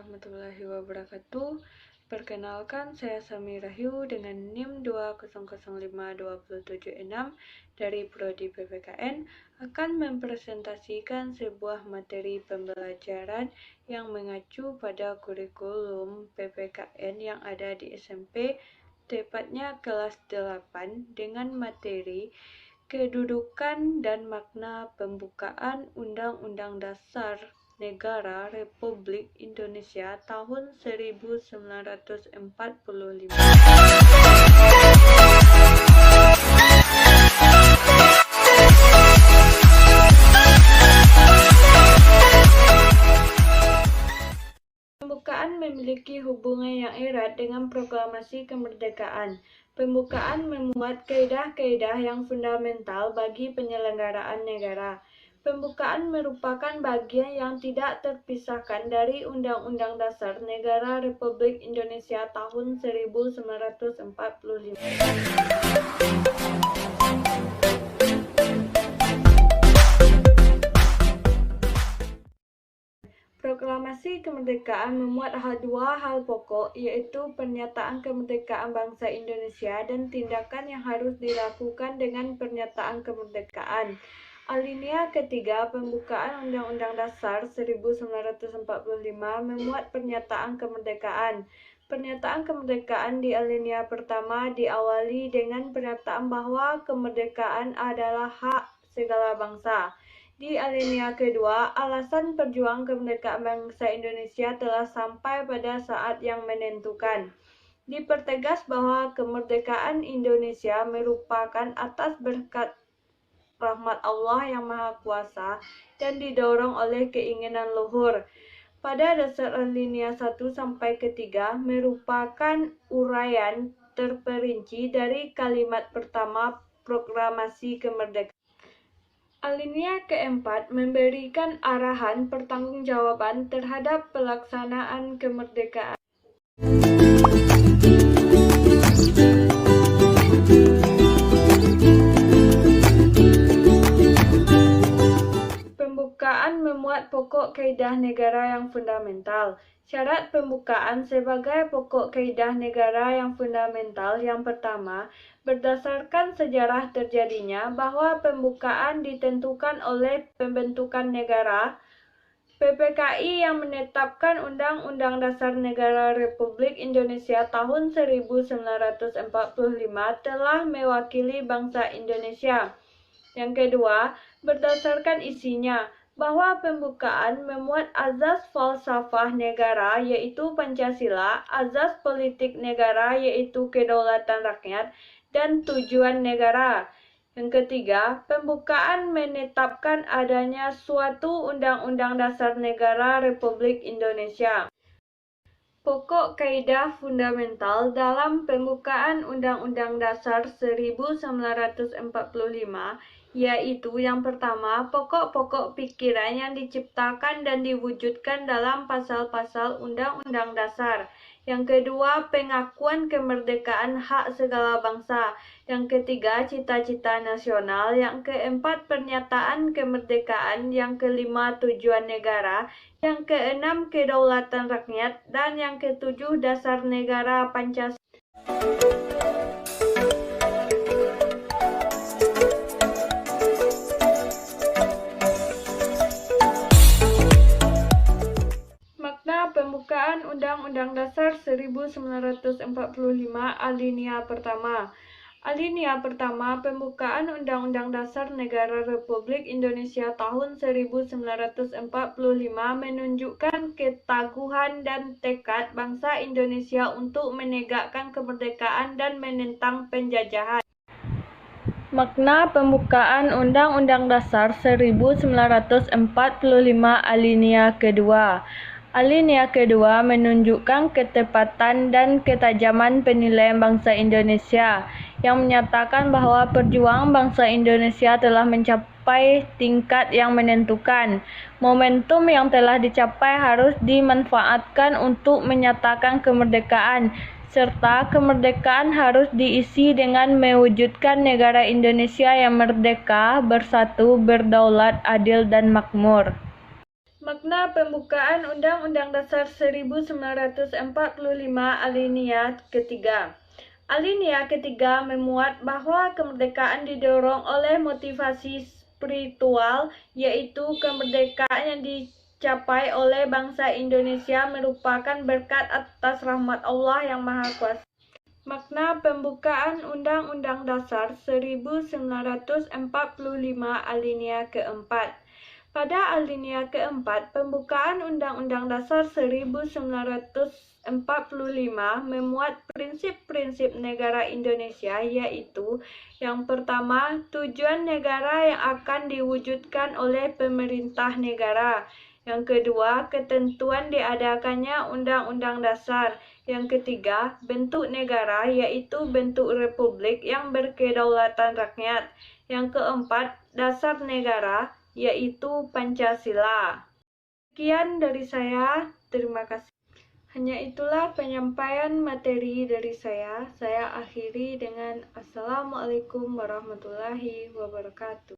warahmatullahi wabarakatuh. Perkenalkan, saya Sami Rahyu dengan NIM 2005276 dari Prodi PPKN akan mempresentasikan sebuah materi pembelajaran yang mengacu pada kurikulum PPKN yang ada di SMP, tepatnya kelas 8 dengan materi kedudukan dan makna pembukaan Undang-Undang Dasar Negara Republik Indonesia tahun 1945. Pembukaan memiliki hubungan yang erat dengan proklamasi kemerdekaan. Pembukaan memuat kaidah-kaidah yang fundamental bagi penyelenggaraan negara. Pembukaan merupakan bagian yang tidak terpisahkan dari Undang-Undang Dasar Negara Republik Indonesia tahun 1945. Proklamasi kemerdekaan memuat dua hal pokok, yaitu pernyataan kemerdekaan bangsa Indonesia dan tindakan yang harus dilakukan dengan pernyataan kemerdekaan. Alinea ketiga pembukaan Undang-Undang Dasar 1945 memuat pernyataan kemerdekaan. Pernyataan kemerdekaan di alinea pertama diawali dengan pernyataan bahwa kemerdekaan adalah hak segala bangsa. Di alinea kedua, alasan perjuangan kemerdekaan bangsa Indonesia telah sampai pada saat yang menentukan. Dipertegas bahwa kemerdekaan Indonesia merupakan atas berkat rahmat Allah yang Maha Kuasa dan didorong oleh keinginan luhur. Pada dasar alinea 1 sampai ketiga merupakan uraian terperinci dari kalimat pertama proklamasi kemerdekaan. Alinea keempat memberikan arahan pertanggungjawaban terhadap pelaksanaan kemerdekaan. Pembukaan memuat pokok kaidah negara yang fundamental. Syarat pembukaan sebagai pokok kaidah negara yang fundamental yang pertama, berdasarkan sejarah terjadinya bahwa pembukaan ditentukan oleh pembentukan negara, PPKI yang menetapkan Undang-Undang Dasar Negara Republik Indonesia tahun 1945 telah mewakili bangsa Indonesia. Yang kedua, berdasarkan isinya, bahwa pembukaan memuat azas falsafah negara yaitu Pancasila, azas politik negara yaitu kedaulatan rakyat, dan tujuan negara. Yang ketiga, pembukaan menetapkan adanya suatu Undang-Undang Dasar Negara Republik Indonesia. Pokok kaidah fundamental dalam pembukaan Undang-Undang Dasar 1945 yaitu yang pertama, pokok-pokok pikiran yang diciptakan dan diwujudkan dalam pasal-pasal Undang-Undang Dasar. Yang kedua, pengakuan kemerdekaan hak segala bangsa. Yang ketiga, cita-cita nasional. Yang keempat, pernyataan kemerdekaan. Yang kelima, tujuan negara. Yang keenam, kedaulatan rakyat. Dan yang ketujuh, dasar negara Pancasila. Pembukaan Undang-Undang Dasar 1945 alinea pertama. Alinea pertama, pembukaan Undang-Undang Dasar Negara Republik Indonesia tahun 1945 menunjukkan keteguhan dan tekad bangsa Indonesia untuk menegakkan kemerdekaan dan menentang penjajahan. Makna pembukaan Undang-Undang Dasar 1945 alinea kedua. Alinea kedua menunjukkan ketepatan dan ketajaman penilaian bangsa Indonesia yang menyatakan bahwa perjuangan bangsa Indonesia telah mencapai tingkat yang menentukan. Momentum yang telah dicapai harus dimanfaatkan untuk menyatakan kemerdekaan, serta kemerdekaan harus diisi dengan mewujudkan negara Indonesia yang merdeka, bersatu, berdaulat, adil, dan makmur. Makna pembukaan Undang-Undang Dasar 1945 alinea ketiga. Alinea ketiga memuat bahwa kemerdekaan didorong oleh motivasi spiritual, yaitu kemerdekaan yang dicapai oleh bangsa Indonesia merupakan berkat atas rahmat Allah yang Maha Kuasa. Makna pembukaan Undang-Undang Dasar 1945 alinea keempat. Pada alinea keempat, pembukaan Undang-Undang Dasar 1945 memuat prinsip-prinsip negara Indonesia, yaitu yang pertama, tujuan negara yang akan diwujudkan oleh pemerintah negara. Yang kedua, ketentuan diadakannya Undang-Undang Dasar. Yang ketiga, bentuk negara, yaitu bentuk republik yang berkedaulatan rakyat. Yang keempat, dasar negara, yaitu Pancasila. Sekian dari saya, terima kasih. Hanya itulah penyampaian materi dari saya. Saya akhiri dengan Assalamualaikum warahmatullahi wabarakatuh.